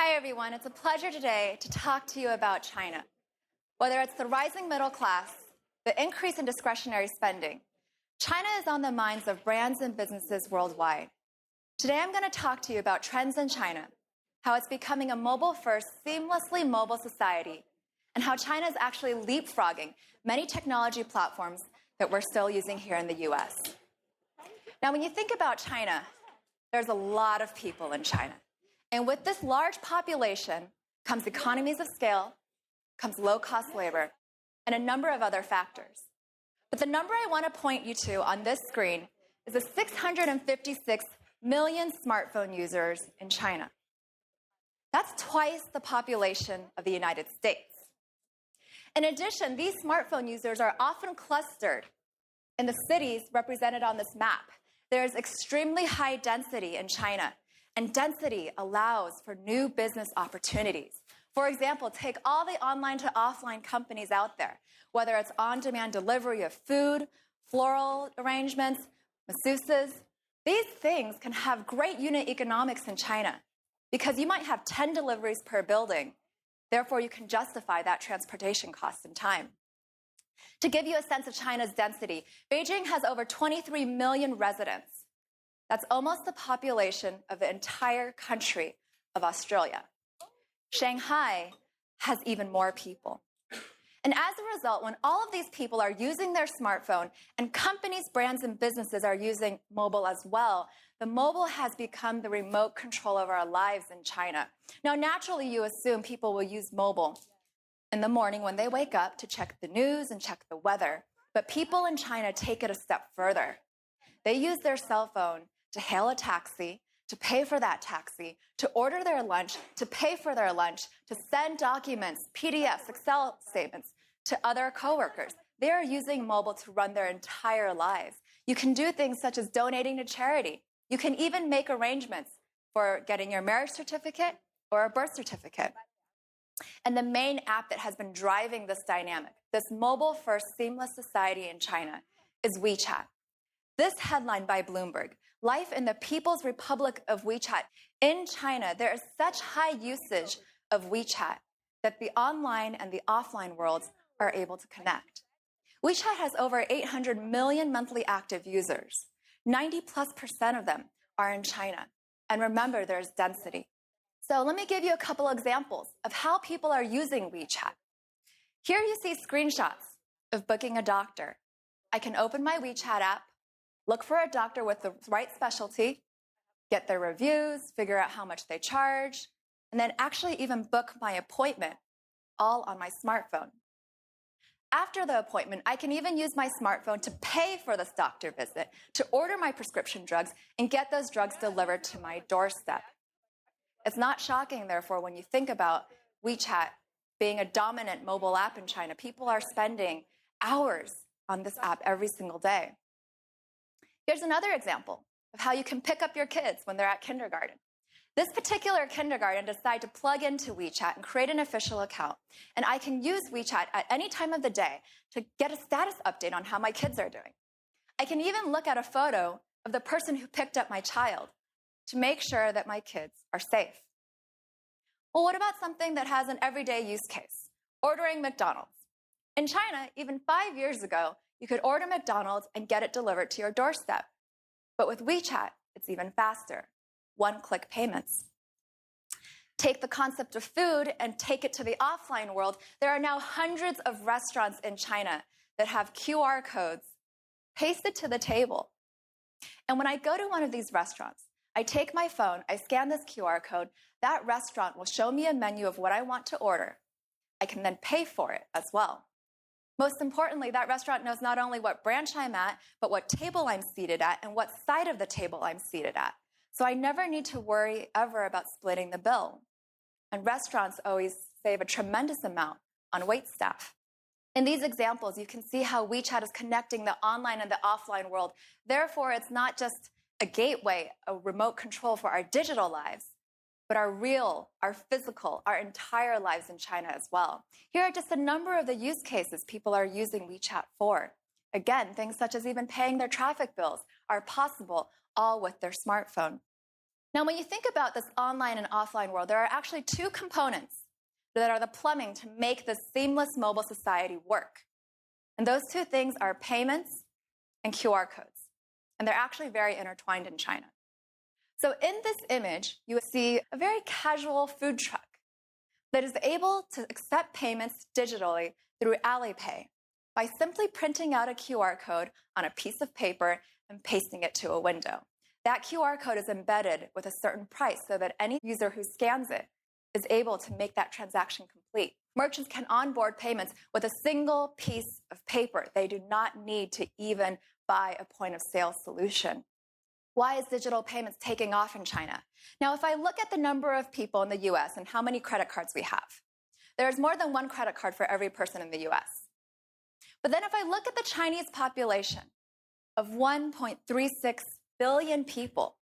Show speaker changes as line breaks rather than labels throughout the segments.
Hi, everyone. It's a pleasure today to talk to you about China. Whether it's the rising middle class, the increase in discretionary spending, China is on the minds of brands and businesses worldwide. Today, I'm going to talk to you about trends in China, how it's becoming a mobile-first, seamlessly mobile society, and how China is actually leapfrogging many technology platforms that we're still using here in the US. Now, when you think about China, there's a lot of people in China. And with this large population comes economies of scale, comes low-cost labor, and a number of other factors. But the number I want to point you to on this screen is the 656 million smartphone users in China. That's twice the population of the United States. In addition, these smartphone users are often clustered in the cities represented on this map. There's extremely high density in China, and density allows for new business opportunities. For example, take all the online to offline companies out there, whether it's on-demand delivery of food, floral arrangements, masseuses. These things can have great unit economics in China because you might have 10 deliveries per building. Therefore, you can justify that transportation cost and time. To give you a sense of China's density, Beijing has over 23 million residents. That's almost the population of the entire country of Australia. Shanghai has even more people. And as a result, when all of these people are using their smartphone and companies, brands, and businesses are using mobile as well, the mobile has become the remote control of our lives in China. Now, naturally, you assume people will use mobile in the morning when they wake up to check the news and check the weather. But people in China take it a step further. They use their cell phone to hail a taxi, to pay for that taxi, to order their lunch, to pay for their lunch, to send documents, PDFs, Excel statements to other coworkers. They are using mobile to run their entire lives. You can do things such as donating to charity. You can even make arrangements for getting your marriage certificate or a birth certificate. And the main app that has been driving this dynamic, this mobile-first seamless society in China, is WeChat. This headline by Bloomberg, Life in the People's Republic of WeChat. In China, there is such high usage of WeChat that the online and the offline worlds are able to connect. WeChat has over 800 million monthly active users. 90+% of them are in China. And remember, there's density. So let me give you a couple examples of how people are using WeChat. Here you see screenshots of booking a doctor. I can open my WeChat app, look for a doctor with the right specialty, get their reviews, figure out how much they charge, and then actually even book my appointment, all on my smartphone. After the appointment, I can even use my smartphone to pay for this doctor visit, to order my prescription drugs, and get those drugs delivered to my doorstep. It's not shocking, therefore, when you think about WeChat being a dominant mobile app in China. People are spending hours on this app every single day. Here's another example of how you can pick up your kids when they're at kindergarten. This particular kindergarten decided to plug into WeChat and create an official account. And I can use WeChat at any time of the day to get a status update on how my kids are doing. I can even look at a photo of the person who picked up my child to make sure that my kids are safe. Well, what about something that has an everyday use case? Ordering McDonald's. In China, even 5 years ago, you could order McDonald's and get it delivered to your doorstep. But with WeChat, it's even faster. One-click payments. Take the concept of food and take it to the offline world. There are now hundreds of restaurants in China that have QR codes pasted to the table. And when I go to one of these restaurants, I take my phone, I scan this QR code, that restaurant will show me a menu of what I want to order. I can then pay for it as well. Most importantly, that restaurant knows not only what branch I'm at, but what table I'm seated at and what side of the table I'm seated at. So I never need to worry ever about splitting the bill. And restaurants always save a tremendous amount on waitstaff. In these examples, you can see how WeChat is connecting the online and the offline world. Therefore, it's not just a gateway, a remote control for our digital lives, but our real, our physical, our entire lives in China as well. Here are just a number of the use cases people are using WeChat for. Again, things such as even paying their traffic bills are possible, all with their smartphone. Now, when you think about this online and offline world, there are actually two components that are the plumbing to make this seamless mobile society work. And those two things are payments and QR codes. And they're actually very intertwined in China. So in this image, you see a very casual food truck that is able to accept payments digitally through Alipay by simply printing out a QR code on a piece of paper and pasting it to a window. That QR code is embedded with a certain price so that any user who scans it is able to make that transaction complete. Merchants can onboard payments with a single piece of paper. They do not need to even buy a point-of-sale solution. Why is digital payments taking off in China? Now, if I look at the number of people in the US and how many credit cards we have, there's more than one credit card for every person in the US. But then if I look at the Chinese population of 1.36 billion people,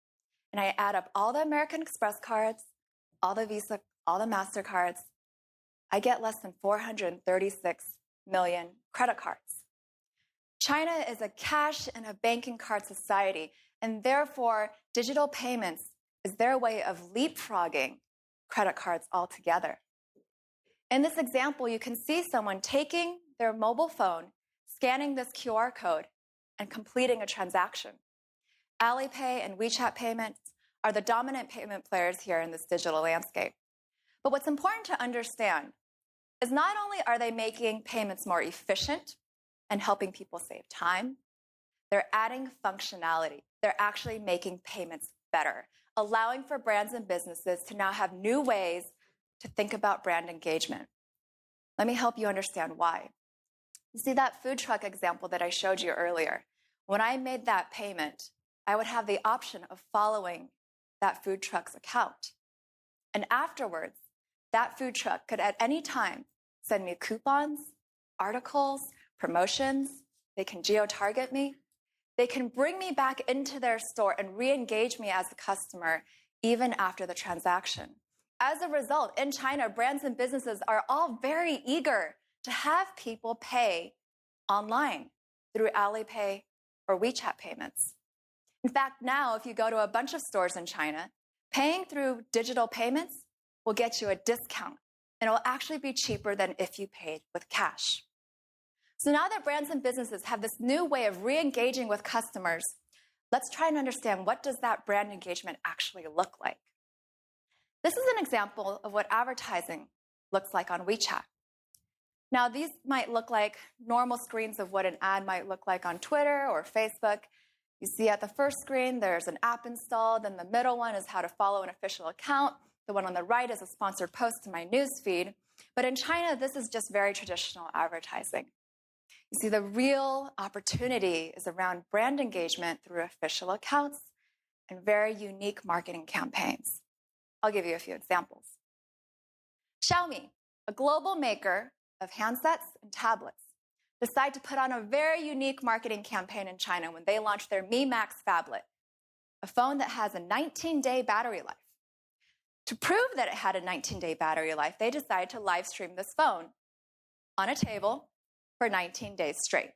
and I add up all the American Express cards, all the Visa, all the MasterCards, I get less than 436 million credit cards. China is a cash and a banking card society, and therefore digital payments is their way of leapfrogging credit cards altogether. In this example, you can see someone taking their mobile phone, scanning this QR code, and completing a transaction. Alipay and WeChat payments are the dominant payment players here in this digital landscape. But what's important to understand is not only are they making payments more efficient and helping people save time, they're adding functionality. They're actually making payments better, allowing for brands and businesses to now have new ways to think about brand engagement. Let me help you understand why. You see that food truck example that I showed you earlier? When I made that payment, I would have the option of following that food truck's account. And afterwards, that food truck could at any time send me coupons, articles, promotions. They can geo-target me. They can bring me back into their store and re-engage me as a customer even after the transaction. As a result, in China, brands and businesses are all very eager to have people pay online through Alipay or WeChat payments. In fact, now, if you go to a bunch of stores in China, paying through digital payments will get you a discount, and it will actually be cheaper than if you paid with cash. So now that brands and businesses have this new way of re-engaging with customers, let's try and understand, what does that brand engagement actually look like? This is an example of what advertising looks like on WeChat. Now, these might look like normal screens of what an ad might look like on Twitter or Facebook. You see at the first screen, there's an app installed, and the middle one is how to follow an official account. The one on the right is a sponsored post to my news feed. But in China, this is just very traditional advertising. You see, the real opportunity is around brand engagement through official accounts and very unique marketing campaigns. I'll give you a few examples. Xiaomi, a global maker of handsets and tablets, decided to put on a very unique marketing campaign in China when they launched their Mi Max phablet, a phone that has a 19-day battery life. To prove that it had a 19-day battery life, they decided to live stream this phone on a table for 19 days straight.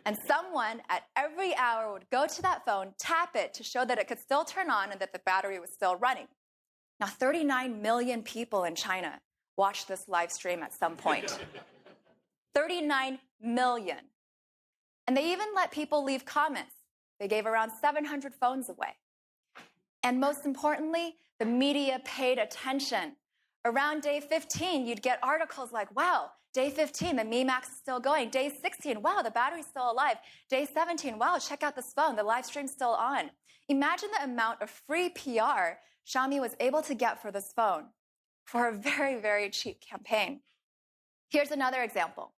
And someone at every hour would go to that phone, tap it to show that it could still turn on and that the battery was still running. Now, 39 million people in China watched this live stream at some point. 39 million. And they even let people leave comments. They gave around 700 phones away. And most importantly, the media paid attention. Around day 15, you'd get articles like, wow, day 15, the Mi Max is still going. Day 16, wow, the battery's still alive. Day 17, wow, check out this phone, the live stream's still on. Imagine the amount of free PR Xiaomi was able to get for this phone for a very, very cheap campaign. Here's another example.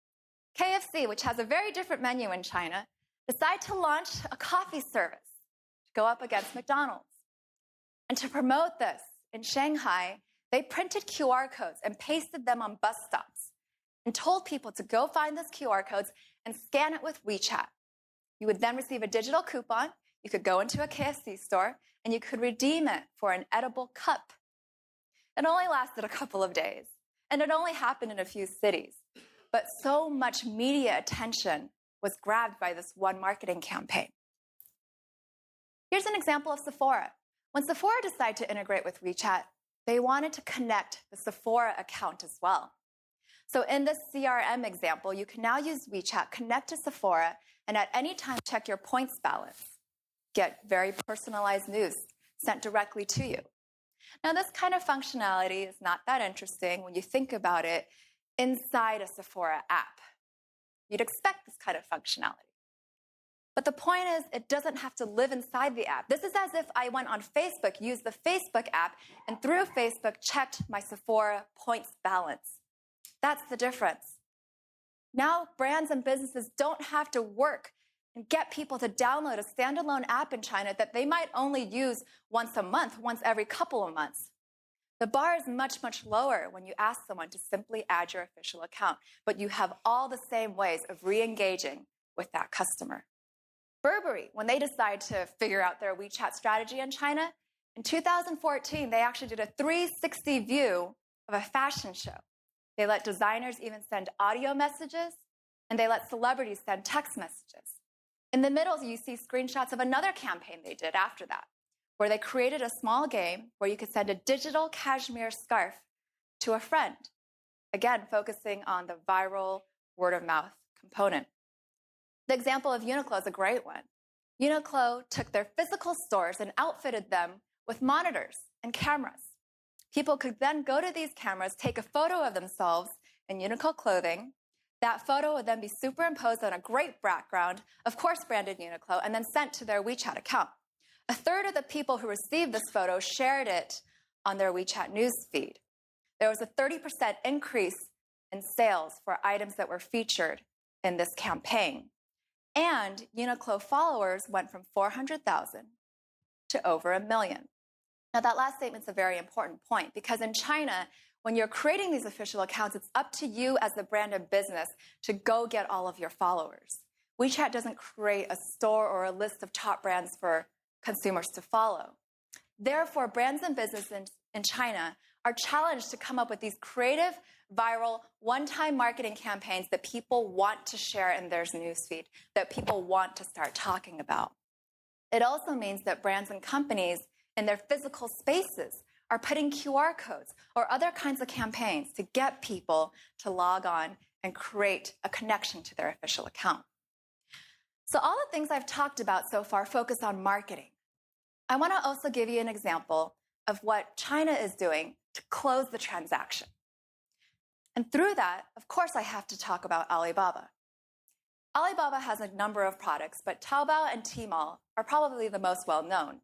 KFC, which has a very different menu in China, decided to launch a coffee service to go up against McDonald's. And to promote this in Shanghai, they printed QR codes and pasted them on bus stops and told people to go find those QR codes and scan it with WeChat. You would then receive a digital coupon. You could go into a KFC store and you could redeem it for an edible cup. It only lasted a couple of days, and it only happened in a few cities. But so much media attention was grabbed by this one marketing campaign. Here's an example of Sephora, When Sephora decided to integrate with WeChat, they wanted to connect the Sephora account as well. So in this CRM example, you can now use WeChat, connect to Sephora, and at any time check your points balance. Get very personalized news sent directly to you. Now, this kind of functionality is not that interesting when you think about it inside a Sephora app. You'd expect this kind of functionality. But the point is, it doesn't have to live inside the app. This is as if I went on Facebook, used the Facebook app, and through Facebook checked my Sephora points balance. That's the difference. Now, brands and businesses don't have to work and get people to download a standalone app in China that they might only use once a month, once every couple of months. The bar is much, much lower when you ask someone to simply add your official account, but you have all the same ways of re-engaging with that customer. Burberry, when they decided to figure out their WeChat strategy in China, in 2014, they actually did a 360 view of a fashion show. They let designers even send audio messages, and they let celebrities send text messages. In the middle, you see screenshots of another campaign they did after that, where they created a small game where you could send a digital cashmere scarf to a friend, again, focusing on the viral word-of-mouth component. The example of Uniqlo is a great one. Uniqlo took their physical stores and outfitted them with monitors and cameras. People could then go to these cameras, take a photo of themselves in Uniqlo clothing. That photo would then be superimposed on a great background, of course branded Uniqlo, and then sent to their WeChat account. A third of the people who received this photo shared it on their WeChat news feed. There was a 30% increase in sales for items that were featured in this campaign. And Uniqlo followers went from 400,000 to over 1 million. Now, that last statement's a very important point because in China, when you're creating these official accounts, it's up to you as the brand and business to go get all of your followers. WeChat doesn't create a store or a list of top brands for consumers to follow. Therefore, brands and businesses in China are challenged to come up with these creative, viral, one-time marketing campaigns that people want to share in their newsfeed, that people want to start talking about. It also means that brands and companies in their physical spaces are putting QR codes or other kinds of campaigns to get people to log on and create a connection to their official account. So all the things I've talked about so far focus on marketing. I want to also give you an example of what China is doing to close the transaction. And through that, of course, I have to talk about Alibaba. Alibaba has a number of products, but Taobao and Tmall are probably the most well-known.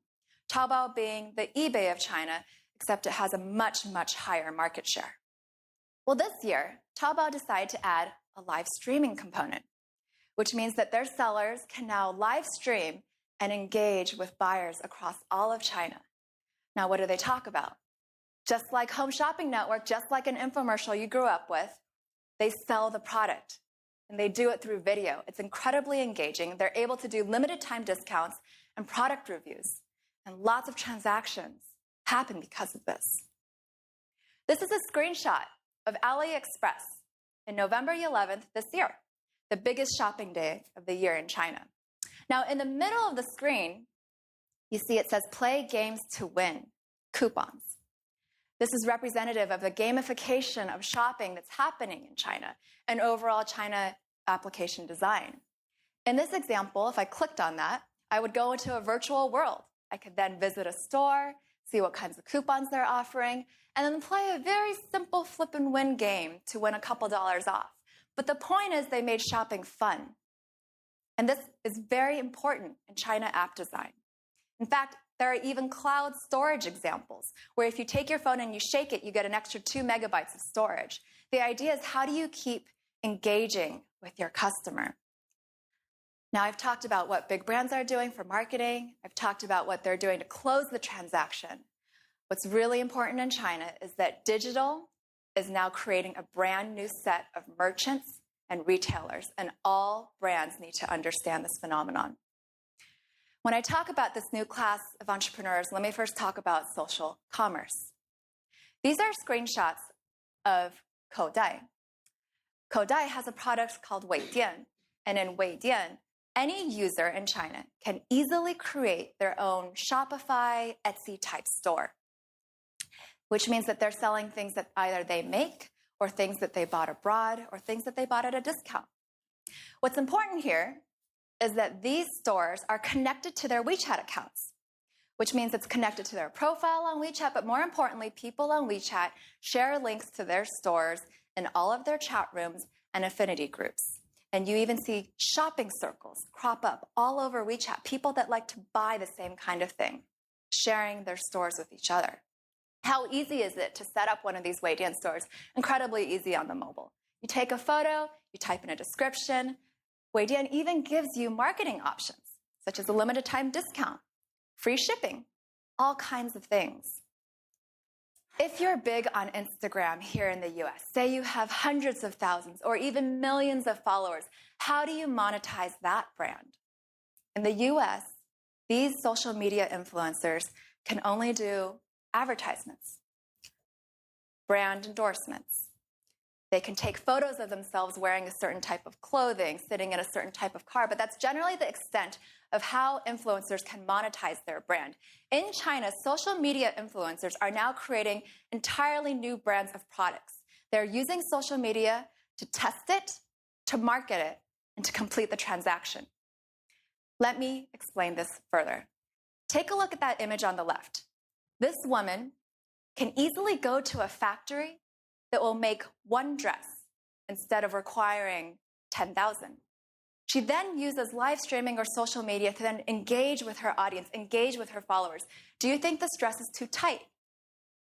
Taobao being the eBay of China, except it has a much, much higher market share. Well, this year, Taobao decided to add a live streaming component, which means that their sellers can now live stream and engage with buyers across all of China. Now, what do they talk about? Just like Home Shopping Network, just like an infomercial you grew up with, they sell the product, and they do it through video. It's incredibly engaging. They're able to do limited time discounts and product reviews, and lots of transactions happen because of this. This is a screenshot of AliExpress in November 11th this year, the biggest shopping day of the year in China. Now, in the middle of the screen, you see it says play games to win, coupons. This is representative of the gamification of shopping that's happening in China and overall China application design. In this example, if I clicked on that, I would go into a virtual world. I could then visit a store, see what kinds of coupons they're offering, and then play a very simple flip and win game to win a couple dollars off. But the point is they made shopping fun. And this is very important in China app design. In fact, there are even cloud storage examples where if you take your phone and you shake it, you get an extra 2 megabytes of storage. The idea is how do you keep engaging with your customer? Now, I've talked about what big brands are doing for marketing. I've talked about what they're doing to close the transaction. What's really important in China is that digital is now creating a brand new set of merchants and retailers, and all brands need to understand this phenomenon. When I talk about this new class of entrepreneurs, let me first talk about social commerce. These are screenshots of Koudai. Koudai has a product called Weidian, and in Weidian, any user in China can easily create their own Shopify, Etsy-type store, which means that they're selling things that either they make or things that they bought abroad or things that they bought at a discount. What's important here is that these stores are connected to their WeChat accounts, which means it's connected to their profile on WeChat, but more importantly, people on WeChat share links to their stores in all of their chat rooms and affinity groups. And you even see shopping circles crop up all over WeChat, people that like to buy the same kind of thing, sharing their stores with each other. How easy is it to set up one of these Weidian stores? Incredibly easy on the mobile. You take a photo, you type in a description. Weidian even gives you marketing options, such as a limited time discount, free shipping, all kinds of things. If you're big on Instagram here in the US, say you have hundreds of thousands or even millions of followers, how do you monetize that brand? In the US, these social media influencers can only do advertisements, brand endorsements. They can take photos of themselves wearing a certain type of clothing, sitting in a certain type of car, but that's generally the extent of how influencers can monetize their brand. In China, social media influencers are now creating entirely new brands of products. They're using social media to test it, to market it, and to complete the transaction. Let me explain this further. Take a look at that image on the left. This woman can easily go to a factory that will make one dress instead of requiring 10,000. She then uses live streaming or social media to then engage with her audience, engage with her followers. Do you think this dress is too tight?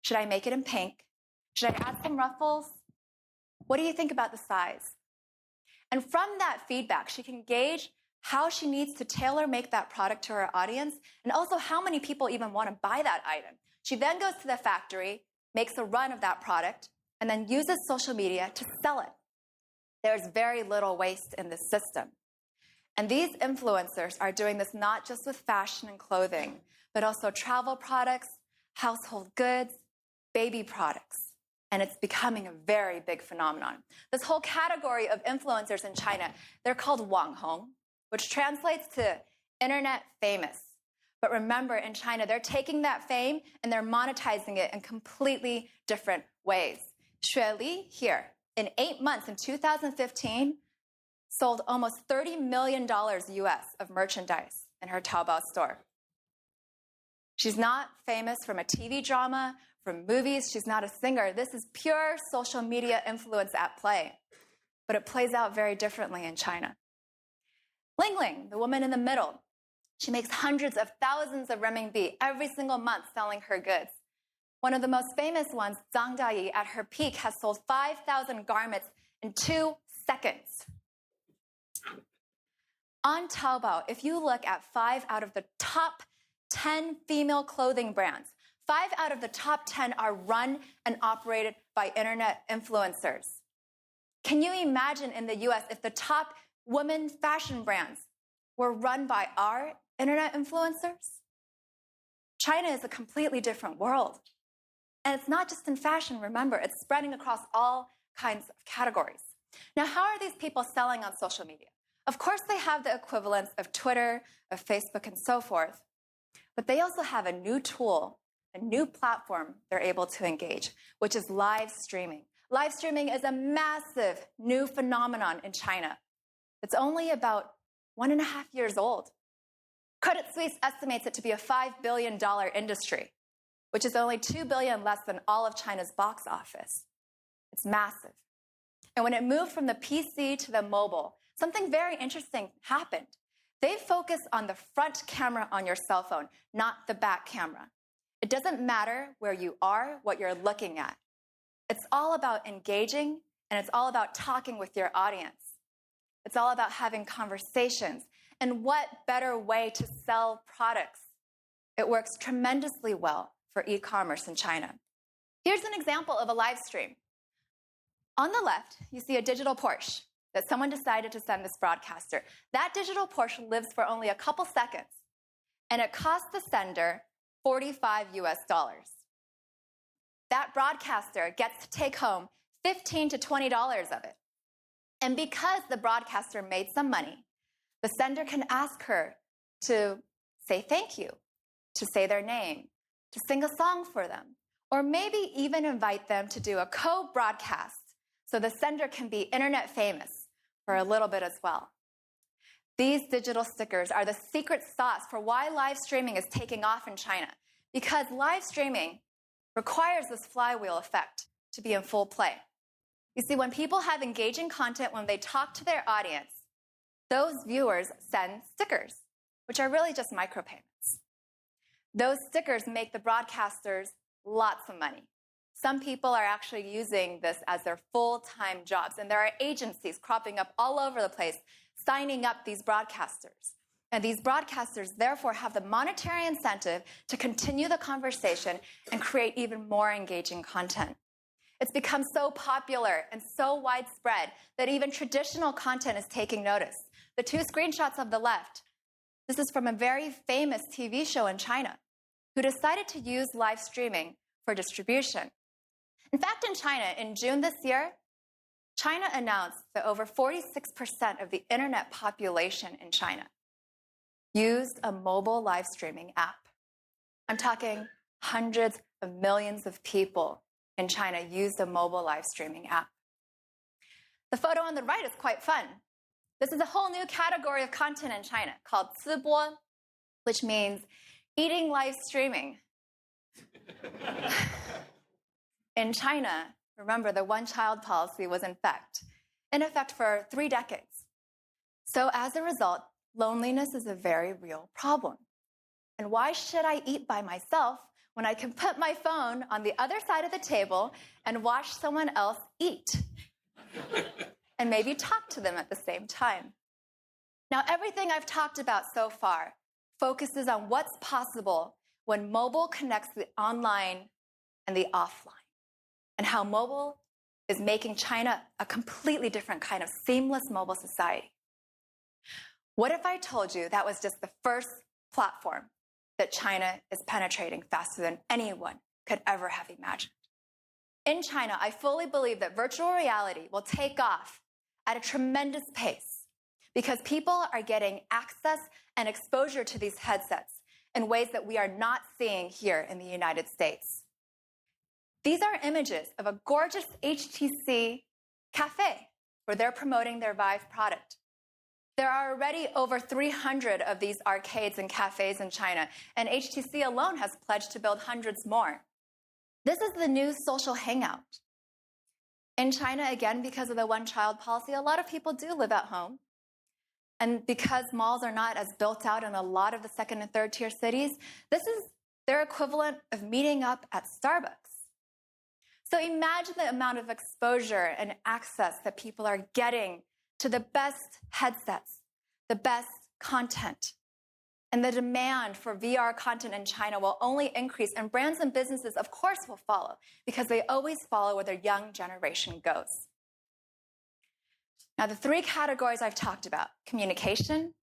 Should I make it in pink? Should I add some ruffles? What do you think about the size? And from that feedback, she can gauge how she needs to tailor make that product to her audience, and also how many people even want to buy that item. She then goes to the factory, makes a run of that product, and then uses social media to sell it. There's very little waste in this system. And these influencers are doing this not just with fashion and clothing, but also travel products, household goods, baby products. And it's becoming a very big phenomenon. This whole category of influencers in China, they're called Wanghong, which translates to internet famous. But remember, in China, they're taking that fame and they're monetizing it in completely different ways. Xue Li here, in 8 months in 2015, sold almost $30 million US of merchandise in her Taobao store. She's not famous from a TV drama, from movies. She's not a singer. This is pure social media influence at play. But it plays out very differently in China. Ling Ling, the woman in the middle, she makes hundreds of thousands of renminbi every single month selling her goods. One of the most famous ones, Zhang Dayi, at her peak, has sold 5,000 garments in 2 seconds. On Taobao, if you look at 5 out of the top 10 female clothing brands, 5 out of the top 10 are run and operated by internet influencers. Can you imagine in the US if the top women fashion brands were run by our internet influencers? China is a completely different world. And it's not just in fashion, remember, it's spreading across all kinds of categories. Now, how are these people selling on social media? Of course, they have the equivalents of Twitter, of Facebook, and so forth. But they also have a new tool, a new platform they're able to engage, which is live streaming. Live streaming is a massive new phenomenon in China. It's only about 1.5 years old. Credit Suisse estimates it to be a $5 billion industry, which is only $2 billion less than all of China's box office. It's massive. And when it moved from the PC to the mobile, something very interesting happened. They focus on the front camera on your cell phone, not the back camera. It doesn't matter where you are, what you're looking at. It's all about engaging, and it's all about talking with your audience. It's all about having conversations. And what better way to sell products? It works tremendously well for e-commerce in China. Here's an example of a live stream. On the left, you see a digital Porsche that someone decided to send this broadcaster. That digital Porsche lives for only a couple seconds, and it costs the sender $45 US. That broadcaster gets to take home $15 to $20 of it. And because the broadcaster made some money, The sender can ask her to say thank you, to say their name, to sing a song for them, or maybe even invite them to do a co-broadcast so the sender can be internet famous for a little bit as well. These digital stickers are the secret sauce for why live streaming is taking off in China, because live streaming requires this flywheel effect to be in full play. You see, when people have engaging content, when they talk to their audience, those viewers send stickers, which are really just micropayments. Those stickers make the broadcasters lots of money. Some people are actually using this as their full-time jobs, and there are agencies cropping up all over the place signing up these broadcasters. And these broadcasters, therefore, have the monetary incentive to continue the conversation and create even more engaging content. It's become so popular and so widespread that even traditional content is taking notice. The two screenshots of the left, this is from a very famous TV show in China who decided to use live streaming for distribution. In fact, in China, in June this year, China announced that over 46% of the internet population in China used a mobile live streaming app. I'm talking hundreds of millions of people in China used a mobile live streaming app. The photo on the right is quite fun. This is a whole new category of content in China called 吃播, which means eating live streaming. In China, remember, the one-child policy was in effect for 3 decades. So as a result, loneliness is a very real problem. And why should I eat by myself when I can put my phone on the other side of the table and watch someone else eat? And maybe talk to them at the same time. Now, everything I've talked about so far focuses on what's possible when mobile connects the online and the offline, and how mobile is making China a completely different kind of seamless mobile society. What if I told you that was just the first platform that China is penetrating faster than anyone could ever have imagined? In China, I fully believe that virtual reality will take off at a tremendous pace because people are getting access and exposure to these headsets in ways that we are not seeing here in the United States. These are images of a gorgeous HTC cafe where they're promoting their Vive product. There are already over 300 of these arcades and cafes in China, and HTC alone has pledged to build hundreds more. This is the new social hangout. In China, again, because of the one-child policy, a lot of people do live at home. And because malls are not as built out in a lot of the second and third tier cities, this is their equivalent of meeting up at Starbucks. So imagine the amount of exposure and access that people are getting to the best headsets, the best content. And the demand for VR content in China will only increase, and brands and businesses, of course, will follow, because they always follow where their young generation goes. Now, the 3 categories I've talked about, communication,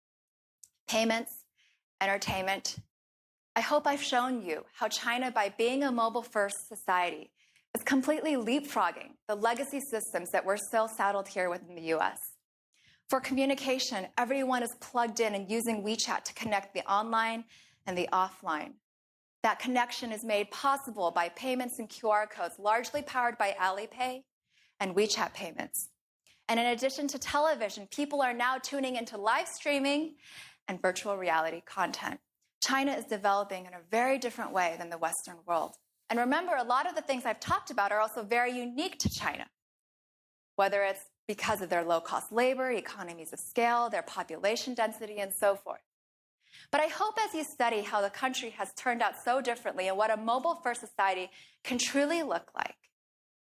payments, entertainment, I hope I've shown you how China, by being a mobile-first society, is completely leapfrogging the legacy systems that we're still saddled here with in the US. For communication, everyone is plugged in and using WeChat to connect the online and the offline. That connection is made possible by payments and QR codes, largely powered by Alipay and WeChat payments. And in addition to television, people are now tuning into live streaming and virtual reality content. China is developing in a very different way than the Western world. And remember, a lot of the things I've talked about are also very unique to China, whether it's because of their low-cost labor, economies of scale, their population density, and so forth. But I hope as you study how the country has turned out so differently and what a mobile-first society can truly look like,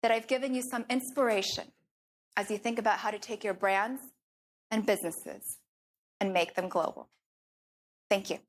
that I've given you some inspiration as you think about how to take your brands and businesses and make them global. Thank you.